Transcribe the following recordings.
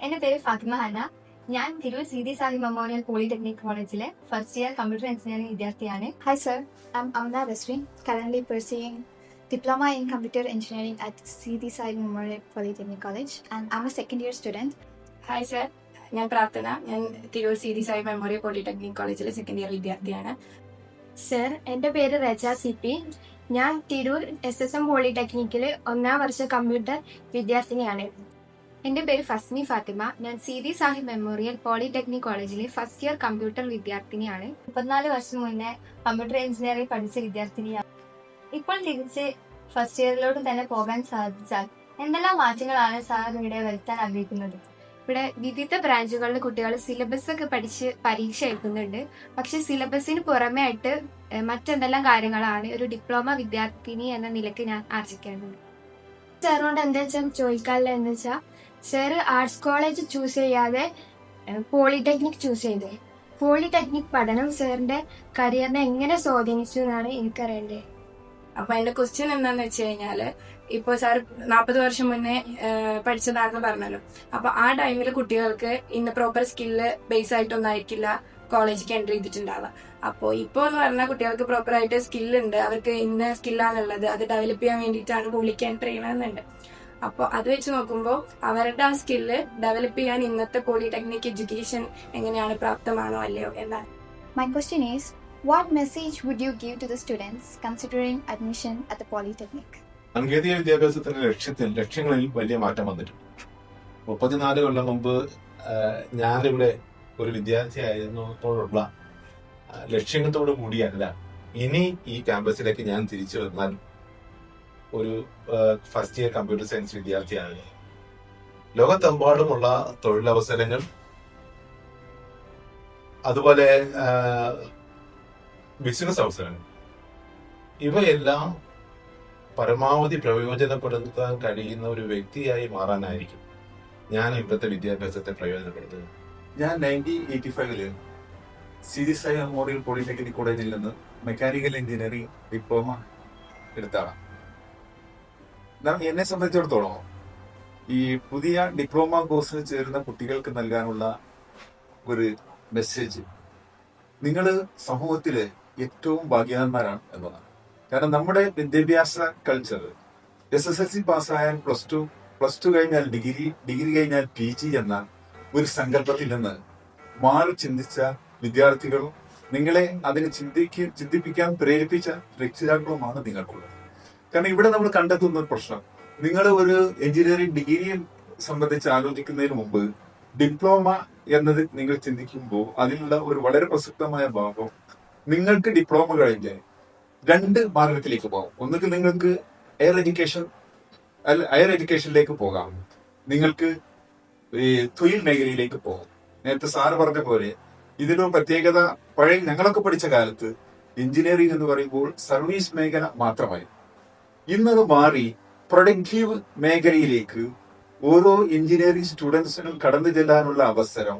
എന്റെ പേര് ഫാത്തിമ ഹന. ഞാൻ Tirur CD Sahib memorial polytechnic കോളേജിലെ ഫസ്റ്റ് ഇയർ കമ്പ്യൂട്ടർ എഞ്ചിനീയറിംഗ് വിദ്യാർത്ഥിയാണ്. Hi sir, I'm Amna Resri, currently pursuing Diploma in Computer Engineering at CD Sai Memorial Polytechnic College, and I'm a second year student. Hi sir, ഞാൻ പ്രാർത്ഥന. ഞാൻ Tirur CD Sahib memorial polytechnic കോളേജിലെ second year വിദ്യാർത്ഥിയാണ്. Sir, എൻ്റെ പേര് റജ CP. ഞാൻ Tirur SSM പോളിടെക്നിക്കിൽ 1ാം വർഷ computer വിദ്യാർത്ഥിനിയാണ്. എന്റെ പേര് ഫസ്മി ഫാത്തിമ. ഞാൻ CD സാഹിബ് മെമ്മോറിയൽ പോളിടെക്നിക് കോളേജിലെ ഫസ്റ്റ് ഇയർ കമ്പ്യൂട്ടർ വിദ്യാർത്ഥിനിയാണ്. 34 വർഷം മുന്നേ കമ്പ്യൂട്ടർ എഞ്ചിനീയറിംഗ് പഠിച്ച വിദ്യാർത്ഥിനിയാണ്. ഇപ്പോൾ തിരിച്ച് ഫസ്റ്റ് ഇയറിലോട്ട് തന്നെ പോകാൻ സാധിച്ചാൽ എന്തെല്ലാം മാറ്റങ്ങളാണ് സാർ ഇവിടെ വരുത്താൻ ആഗ്രഹിക്കുന്നത്? ഇവിടെ വിവിധ ബ്രാഞ്ചുകളിലെ കുട്ടികൾ സിലബസ് ഒക്കെ പഠിച്ച് പരീക്ഷ എഴുതുന്നുണ്ട്. പക്ഷെ സിലബസിന് പുറമെ ആയിട്ട് മറ്റെന്തെല്ലാം കാര്യങ്ങളാണ് ഒരു ഡിപ്ലോമ വിദ്യാർത്ഥിനി എന്ന നിലയ്ക്ക് ഞാൻ ആർജിക്കേണ്ടത്? സാറിനോട് എന്താ വെച്ചാൽ ചോദിക്കാനില്ല എന്ന് വെച്ചാൽ, സാർ ആർട്സ് കോളേജ് ചൂസ് ചെയ്യാതെ പോളിടെക്നിക് ചൂസ് ചെയ്തത്. പോളിടെക്നിക് പഠനം സാറിന്റെ കരിയറിനെ എങ്ങനെ സ്വാധീനിച്ചു എന്നാണ് എനിക്കറിയേണ്ടത്. അപ്പൊ എന്റെ ക്വസ്റ്റ്യൻ എന്താന്ന് വെച്ച് കഴിഞ്ഞാല്, ഇപ്പൊ സാർ 40 വർഷം മുന്നേ പഠിച്ചതാണെന്ന് പറഞ്ഞല്ലോ. അപ്പൊ ആ ടൈമിൽ കുട്ടികൾക്ക് ഇന്ന് പ്രോപ്പർ സ്കില്ല് ബേസ് ആയിട്ടൊന്നും ആയിരിക്കില്ല കോളേജിലേക്ക് എൻട്രി ചെയ്തിട്ടുണ്ടാവുക. അപ്പോൾ ഇപ്പോൾ എന്ന് പറഞ്ഞാൽ കുട്ടികൾക്ക് പ്രോപ്പർ ആയിട്ട് സ്കില്ലുണ്ട്, അവർക്ക് ഇന്ന സ്കില്ലാണുള്ളത്, അത് ഡെവലപ്പ് ചെയ്യാൻ വേണ്ടിയിട്ടാണ് പുള്ളിക്ക് എൻട്രി ചെയ്യണമെന്നുണ്ട്. അപ്പോൾ അത് വെച്ച് നോക്കുമ്പോൾ അവരുടെ ആ സ്കില്ല് ഡെവലപ്പ് ചെയ്യാൻ ഇന്നത്തെ പോളിടെക്നിക് എഡ്യൂക്കേഷൻ എങ്ങനെയാണ്, പ്രാപ്തമാണോ അല്ലയോ എന്നാണ്. My question is, what message would you give to the students considering admission at the Polytechnic? സാങ്കേതിക വിദ്യാഭ്യാസത്തിന്റെ ലക്ഷ്യങ്ങളിൽ വലിയ മാറ്റം വന്നിട്ടുണ്ട്. 34 കൊല്ലം മുമ്പ് ഞാനിവിടെ ഒരു വിദ്യാർത്ഥിയായിരുന്നപ്പോഴുള്ള ലക്ഷ്യങ്ങളോട് കൂടിയല്ല ഇനി ഈ ക്യാമ്പസിലേക്ക് ഞാൻ തിരിച്ചു വന്നാൽ ഒരു ഫസ്റ്റ് ഇയർ കമ്പ്യൂട്ടർ സയൻസ് വിദ്യാർത്ഥിയാണ്. ലോകത്തെമ്പാടുമുള്ള തൊഴിലവസരങ്ങൾ, അതുപോലെ ബിസിനസ് അവസരങ്ങൾ, ഇവയെല്ലാം പരമാവധി പ്രയോജനപ്പെടുത്താൻ കഴിയുന്ന ഒരു വ്യക്തിയായി മാറാനായിരിക്കും ഞാൻ ഇപ്പോഴത്തെ വിദ്യാഭ്യാസത്തെ പ്രയോജനപ്പെടുത്തുന്നത്. ഞാൻ 1985 CD സായി മെമ്മോറിയൽ പോളിടെക്നിക് കോളേജിൽ നിന്ന് മെക്കാനിക്കൽ എഞ്ചിനീയറിംഗ് ഡിപ്ലോമ എടുത്താണ്. എന്നെ സംബന്ധിച്ചിടത്തോളം ഈ പുതിയ ഡിപ്ലോമ കോഴ്സിന് ചേരുന്ന കുട്ടികൾക്ക് നൽകാനുള്ള ഒരു മെസ്സേജ്, നിങ്ങൾ സമൂഹത്തിലെ ഏറ്റവും ഭാഗ്യവാന്മാരാണ് എന്നതാണ്. കാരണം നമ്മുടെ വിദ്യാഭ്യാസ കൾച്ചർ SSLC പാസ്സായാൽ പ്ലസ് ടു കഴിഞ്ഞാൽ ഡിഗ്രി കഴിഞ്ഞാൽ PG എന്ന ഒരു സങ്കല്പത്തിൽ നിന്ന് മാറി ചിന്തിച്ച വിദ്യാർത്ഥികളും നിങ്ങളെ അതിന് ചിന്തിപ്പിക്കാൻ പ്രേരിപ്പിച്ച രക്ഷിതാക്കളുമാണ് നിങ്ങൾക്കുള്ളത്. കാരണം ഇവിടെ നമ്മൾ കണ്ടെത്തുന്ന ഒരു പ്രശ്നം, നിങ്ങൾ ഒരു എഞ്ചിനീയറിംഗ് ഡിഗ്രിയെ സംബന്ധിച്ച് ആലോചിക്കുന്നതിന് മുമ്പ് ഡിപ്ലോമ എന്നത് നിങ്ങൾ ചിന്തിക്കുമ്പോൾ അതിനുള്ള ഒരു വളരെ പ്രസക്തമായ ഭാഗം, നിങ്ങൾക്ക് ഡിപ്ലോമ കഴിഞ്ഞ് 2 മാർഗത്തിലേക്ക് പോകാം. ഒന്നുകിൽ നിങ്ങൾക്ക് ഹയർ എഡ്യൂക്കേഷനിലേക്ക് പോകാം, നിങ്ങൾക്ക് ഈ തൊഴിൽ മേഖലയിലേക്ക് പോകാം. നേരത്തെ സാറ് പറഞ്ഞ പോലെ ഇതിനൊരു പ്രത്യേകത, പഴയ ഞങ്ങളൊക്കെ പഠിച്ച കാലത്ത് എഞ്ചിനീയറിംഗ് എന്ന് പറയുമ്പോൾ സർവീസ് മേഖല മാത്രമായി. ഇന്നത് മാറി പ്രൊഡക്റ്റീവ് മേഖലയിലേക്ക് ഓരോ എഞ്ചിനീയറിംഗ് സ്റ്റുഡൻസിനും കടന്നു ചെല്ലാനുള്ള അവസരം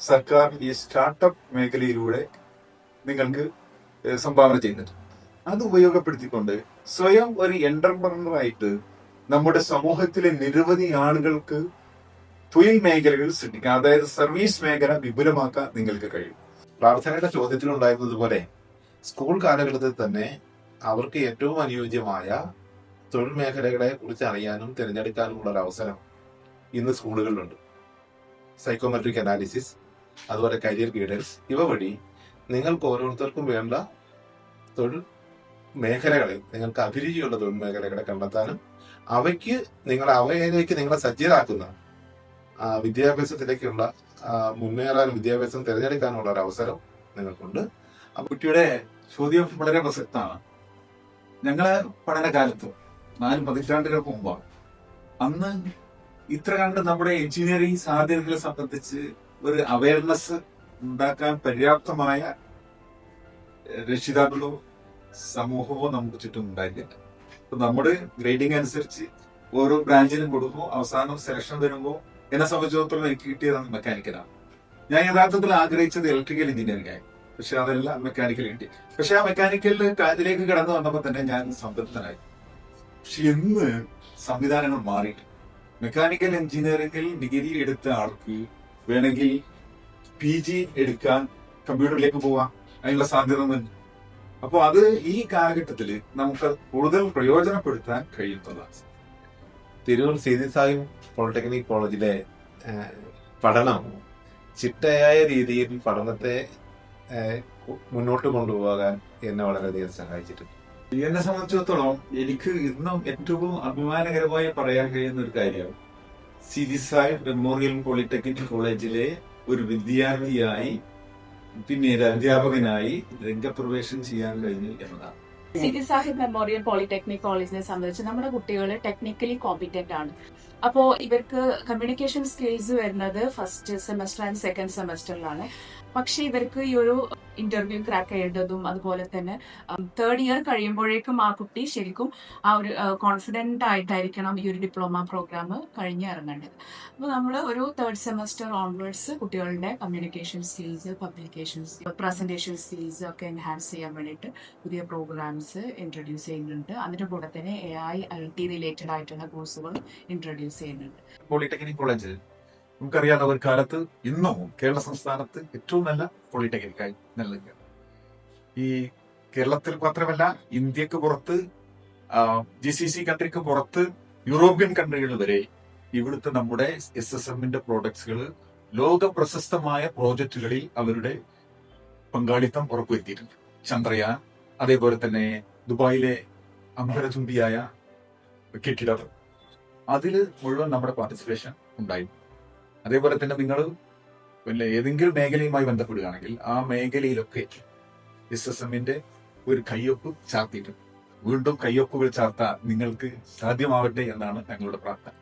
സർക്കാർ ഈ സ്റ്റാർട്ടപ്പ് മേഖലയിലൂടെ നിങ്ങൾക്ക് സംഭാവന ചെയ്യുന്നുണ്ട്. അത് ഉപയോഗപ്പെടുത്തിക്കൊണ്ട് സ്വയം ഒരു എന്റർപ്രണറായിട്ട് നമ്മുടെ സമൂഹത്തിലെ നിരവധി ആളുകൾക്ക് തൊഴിൽ മേഖലകൾ സൃഷ്ടിക്കാം, അതായത് സർവീസ് മേഖല വിപുലമാക്കാൻ നിങ്ങൾക്ക് കഴിയും. പ്രാർത്ഥനയുടെ ചോദ്യത്തിലുണ്ടായിരുന്നതുപോലെ സ്കൂൾ കാലഘട്ടത്തിൽ തന്നെ അവർക്ക് ഏറ്റവും അനുയോജ്യമായ തൊഴിൽ മേഖലകളെ കുറിച്ച് അറിയാനും തിരഞ്ഞെടുക്കാനുമുള്ള ഒരു അവസരം ഇന്ന് സ്കൂളുകളിലുണ്ട്. സൈക്കോമെട്രിക് അനാലിസിസ്, അതുപോലെ കരിയർ ഗൈഡൻസ്, ഇവ വഴി നിങ്ങൾക്ക് ഓരോരുത്തർക്കും വേണ്ട തൊഴിൽ മേഖലകളെ, നിങ്ങൾക്ക് അഭിരുചിയുള്ള തൊഴിൽ മേഖലകളെ കണ്ടെത്താനും അവയിലേക്ക് നിങ്ങളെ സജ്ജരാക്കുന്ന വിദ്യാഭ്യാസത്തിലേക്കുള്ള മുന്നേറാനും വിദ്യാഭ്യാസം തിരഞ്ഞെടുക്കാനുള്ള ഒരു അവസരം നിങ്ങൾക്കുണ്ട്. കുട്ടിയുടെ ചോദ്യം വളരെ പ്രസക്തമാണ്. ഞങ്ങളെ പഠനകാലത്ത് 4 പതിറ്റാണ്ടുകൾക്ക് മുമ്പാണ്. അന്ന് ഇത്ര കണ്ട് നമ്മുടെ എഞ്ചിനീയറിംഗ് സാധ്യതകളെ സംബന്ധിച്ച് ഒരു അവയർനെസ് ഉണ്ടാക്കാൻ പര്യാപ്തമായ രക്ഷിതാക്കളോ സമൂഹമോ നമുക്ക് ചുറ്റും ഉണ്ടായില്ല. നമ്മുടെ ഗ്രേഡിംഗ് അനുസരിച്ച് ഓരോ ബ്രാഞ്ചിനും കൊടുക്കുമ്പോൾ അവസാനം സെലക്ഷൻ വരുമ്പോൾ എന്നെ സംബന്ധിച്ചിടത്തോളം എനിക്ക് കിട്ടിയതാണ് മെക്കാനിക്കലാണ്. ഞാൻ യഥാർത്ഥത്തിൽ ആഗ്രഹിച്ചത് ഇലക്ട്രിക്കൽ എഞ്ചിനീയറിംഗ് ആയി, പക്ഷെ അതെല്ലാം മെക്കാനിക്കൽ കിട്ടി. പക്ഷെ ആ മെക്കാനിക്കലിൽ കാര്യത്തിലേക്ക് കടന്നു വന്നപ്പോൾ തന്നെ ഞാൻ സംതൃപ്തനായി. പക്ഷെ ഇന്ന് സംവിധാനങ്ങൾ മാറിയിട്ട് മെക്കാനിക്കൽ എഞ്ചിനീയറിംഗിൽ ഡിഗ്രി എടുത്ത ആൾക്ക് വേണമെങ്കിൽ PG എടുക്കാൻ കമ്പ്യൂട്ടറിലേക്ക് പോവാം, അതിനുള്ള സാധ്യത ഉണ്ട്. അപ്പോൾ അത് ഈ കാലഘട്ടത്തിൽ നമുക്ക് കൂടുതൽ പ്രയോജനപ്പെടുത്താൻ കഴിയുന്നതാണ്. തിരൂർ സീതി സാഹിബ് പോളിടെക്നിക് കോളേജിലെ പഠനം ചിട്ടയായ രീതിയിൽ പഠനത്തെ മുന്നോട്ട് കൊണ്ടുപോകാൻ എന്നെ വളരെയധികം സഹായിച്ചിട്ടുണ്ട്. എന്നെ സംബന്ധിച്ചിടത്തോളം എനിക്ക് ഇന്നും ഏറ്റവും അഭിമാനകരമായി പറയാൻ കഴിയുന്ന ഒരു കാര്യം സീതി സാഹിബ് മെമ്മോറിയൽ പോളിടെക്നിക് കോളേജിലെ ഒരു വിദ്യാർത്ഥിയായി പിന്നീട് അധ്യാപകനായി രംഗപ്രവേശനം ചെയ്യാൻ കഴിഞ്ഞു എന്നതാണ്. സിതി സാഹിബ് മെമ്മോറിയൽ പോളിടെക്നിക് കോളേജിനെ സംബന്ധിച്ച് നമ്മുടെ കുട്ടികൾ ടെക്നിക്കലി കോമ്പിറ്റന്റ് ആണ്. അപ്പോൾ ഇവർക്ക് കമ്മ്യൂണിക്കേഷൻ സ്കിൽസ് വരുന്നത് ഫസ്റ്റ് സെമസ്റ്റർ ആൻഡ് സെക്കൻഡ് സെമസ്റ്ററിലാണ്. പക്ഷെ ഇവർക്ക് ഈ ഒരു ഇന്റർവ്യൂ ക്രാക്ക് ചെയ്യേണ്ടതും അതുപോലെ തന്നെ തേർഡ് ഇയർ കഴിയുമ്പോഴേക്കും ആ കുട്ടി ശരിക്കും ആ ഒരു കോൺഫിഡന്റ് ആയിട്ടായിരിക്കണം ഈ ഒരു ഡിപ്ലോമ പ്രോഗ്രാം കഴിഞ്ഞിറങ്ങേണ്ടത്. അപ്പോൾ നമ്മൾ ഒരു തേർഡ് സെമസ്റ്റർ ഓൺവേർഡ്സ് കുട്ടികളുടെ communication skills, publications, presentation skills ഒക്കെ എൻഹാൻസ് ചെയ്യാൻ വേണ്ടിയിട്ട് പുതിയ പ്രോഗ്രാംസ് ഇൻട്രൊഡ്യൂസ് ചെയ്യുന്നുണ്ട്. അതിന്റെ കൂടെ തന്നെ AI IT റിലേറ്റഡ് ആയിട്ടുള്ള കോഴ്സുകൾ ഇൻട്രൊഡ്യൂസ് ചെയ്യുന്നുണ്ട്. പോളിടെക്നിക് കോളേജ് നമുക്കറിയാവുന്ന ഒരു കാലത്ത് ഇന്നും കേരള സംസ്ഥാനത്ത് ഏറ്റവും നല്ല പോളിടെക്നിക്കായി നിലനിൽക്കുക. ഈ കേരളത്തിൽ മാത്രമല്ല, ഇന്ത്യക്ക് പുറത്ത്, GCC കൺട്രിക്ക് പുറത്ത്, യൂറോപ്യൻ കൺട്രികൾ വരെ ഇവിടുത്തെ നമ്മുടെ SSMന്റെ പ്രോഡക്ട്സുകൾ ലോക പ്രശസ്തമായ പ്രോജക്റ്റുകളിൽ അവരുടെ പങ്കാളിത്തം ഉറപ്പുവരുത്തിയിട്ടുണ്ട്. ചന്ദ്രയാൻ, അതേപോലെ തന്നെ ദുബായിലെ അമ്പരചുംബിയായ കെട്ടിടം, അതിൽ മുഴുവൻ നമ്മുടെ പാർട്ടിസിപ്പേഷൻ ഉണ്ടായിരുന്നു. അതേപോലെ തന്നെ നിങ്ങൾ ഏതെങ്കിലും മേഖലയുമായി ബന്ധപ്പെടുകയാണെങ്കിൽ ആ മേഖലയിലൊക്കെ SSMന്റെ ഒരു കയ്യൊപ്പ് ചാർത്തിയിട്ടുണ്ട്. വീണ്ടും കയ്യൊപ്പുകൾ ചാർത്താൻ നിങ്ങൾക്ക് സാധ്യമാവട്ടെ എന്നാണ് ഞങ്ങളുടെ പ്രാർത്ഥന.